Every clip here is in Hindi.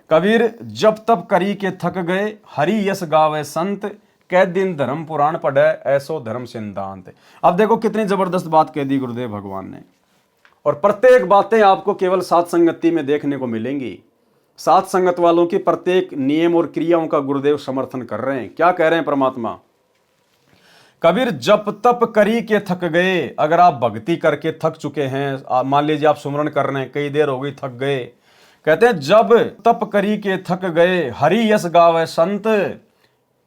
कबीर जब तब करी के थक गए, हरि यस गावे संत, कै दिन धर्म पुराण पढ़े, ऐसो धर्म सिद्धांत। अब देखो कितनी जबरदस्त बात कह दी गुरुदेव भगवान ने। और प्रत्येक बातें आपको केवल सात संगति में देखने को मिलेंगी। सात संगत वालों की प्रत्येक नियम और क्रियाओं का गुरुदेव समर्थन कर रहे हैं। क्या कह रहे हैं परमात्मा? कबीर जप तप करी के थक गए। अगर आप भक्ति करके थक चुके हैं, मान लीजिए आप सुमरन कर रहे हैं, कई देर हो गई, थक गए, कहते हैं जब तप करी के थक गए, हरि यस गावे संत,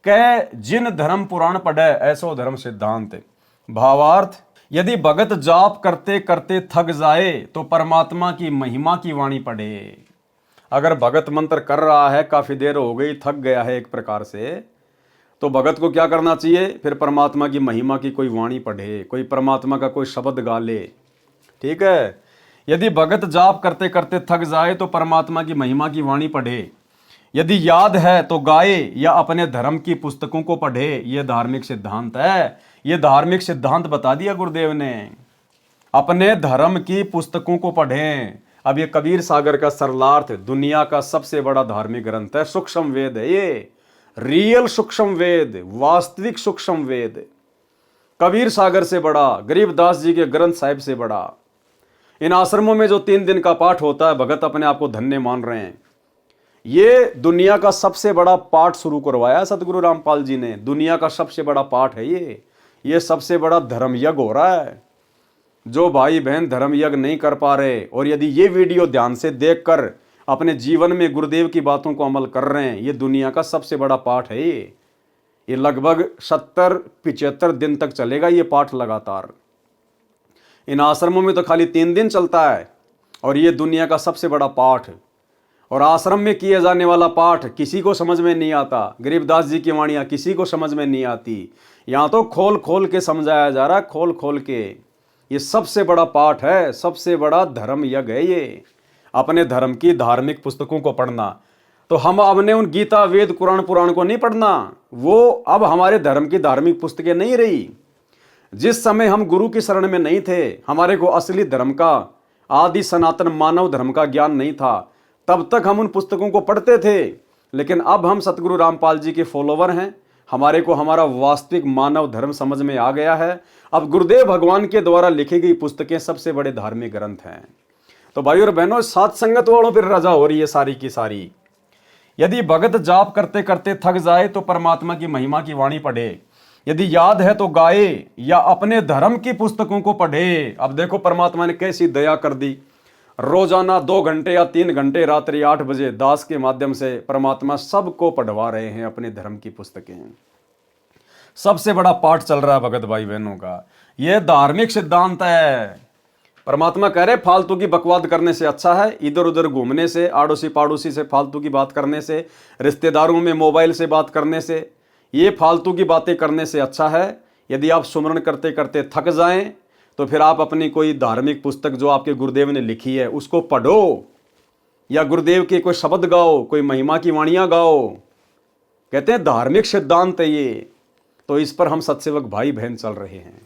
कै जिन धर्म पुराण पढ़े, ऐसो धर्म सिद्धांत। भावार्थ, यदि भगत जाप करते करते थक जाए तो परमात्मा की महिमा की वाणी पढ़े। अगर भगत मंत्र कर रहा है, काफी देर हो गई, थक गया है एक प्रकार से, तो भगत को क्या करना चाहिए? फिर परमात्मा की महिमा की कोई वाणी पढ़े, कोई परमात्मा का कोई शब्द गा ले। ठीक है। यदि भगत जाप करते करते थक जाए तो परमात्मा की महिमा की वाणी पढ़े। यदि याद है तो गाए या अपने धर्म की पुस्तकों को पढ़े। यह धार्मिक सिद्धांत है। यह धार्मिक सिद्धांत बता दिया गुरुदेव ने। अपने धर्म की पुस्तकों को पढ़ें। अब ये कबीर सागर का सरलार्थ दुनिया का सबसे बड़ा धार्मिक ग्रंथ है। सूक्ष्म वेद है ये, रियल सूक्ष्म वेद, वास्तविक सूक्ष्म वेद। कबीर सागर से बड़ा, गरीबदास जी के ग्रंथ साहिब से बड़ा। इन आश्रमों में जो 3 दिन का पाठ होता है, भगत अपने आप को धन्य मान रहे हैं। ये दुनिया का सबसे बड़ा पाठ शुरू करवाया सतगुरु रामपाल जी ने। दुनिया का सबसे बड़ा पाठ है ये सबसे बड़ा धर्म यज्ञ हो रहा है। जो भाई बहन धर्म यज्ञ नहीं कर पा रहे, और यदि ये वीडियो ध्यान से देखकर अपने जीवन में गुरुदेव की बातों को अमल कर रहे हैं, ये दुनिया का सबसे बड़ा पाठ है। ये लगभग 70-75 दिन तक चलेगा ये पाठ लगातार। इन आश्रमों में तो खाली 3 दिन चलता है, और ये दुनिया का सबसे बड़ा पाठ। और आश्रम में किए जाने वाला पाठ किसी को समझ में नहीं आता। गरीबदास जी की वाणियाँ किसी को समझ में नहीं आती। यहाँ तो खोल खोल के समझाया जा रहा है, खोल खोल के। ये सबसे बड़ा पाठ है, सबसे बड़ा धर्म यज्ञ है ये। अपने धर्म की धार्मिक पुस्तकों को पढ़ना। तो हम अपने उन गीता वेद कुरान पुराण को नहीं पढ़ना, वो अब हमारे धर्म की धार्मिक पुस्तकें नहीं रही। जिस समय हम गुरु की शरण में नहीं थे, हमारे को असली धर्म का, आदि सनातन मानव धर्म का ज्ञान नहीं था, तब तक हम उन पुस्तकों को पढ़ते थे। लेकिन अब हम सतगुरु रामपाल जी के फॉलोवर हैं, हमारे को हमारा वास्तविक मानव धर्म समझ में आ गया है। अब गुरुदेव भगवान के द्वारा लिखी गई पुस्तकें सबसे बड़े धार्मिक ग्रंथ हैं। तो भाई और बहनों, सात संगत वालों पर रजा हो रही है सारी की सारी। यदि भगत जाप करते करते थक जाए तो परमात्मा की महिमा की वाणी पढ़े। यदि याद है तो गाए या अपने धर्म की पुस्तकों को पढ़े। अब देखो परमात्मा ने कैसी दया कर दी। रोजाना 2 घंटे या 3 घंटे रात्रि 8 बजे दास के माध्यम से परमात्मा सबको पढ़वा रहे हैं अपने धर्म की पुस्तकें। सबसे बड़ा पाठ चल रहा है भगत भाई बहनों का। यह धार्मिक सिद्धांत है। परमात्मा कह रहे फालतू की बकवाद करने से अच्छा है, इधर उधर घूमने से, आड़ोसी पाड़ोसी से फालतू की बात करने से, रिश्तेदारों में मोबाइल से बात करने से, ये फालतू की बातें करने से अच्छा है यदि आप सुमरन करते करते थक जाएं तो फिर आप अपनी कोई धार्मिक पुस्तक जो आपके गुरुदेव ने लिखी है उसको पढ़ो, या गुरुदेव के कोई शब्द गाओ, कोई महिमा की वाणियाँ गाओ। कहते हैं धार्मिक सिद्धांत है ये। तो इस पर हम सत्सेवक भाई बहन चल रहे हैं।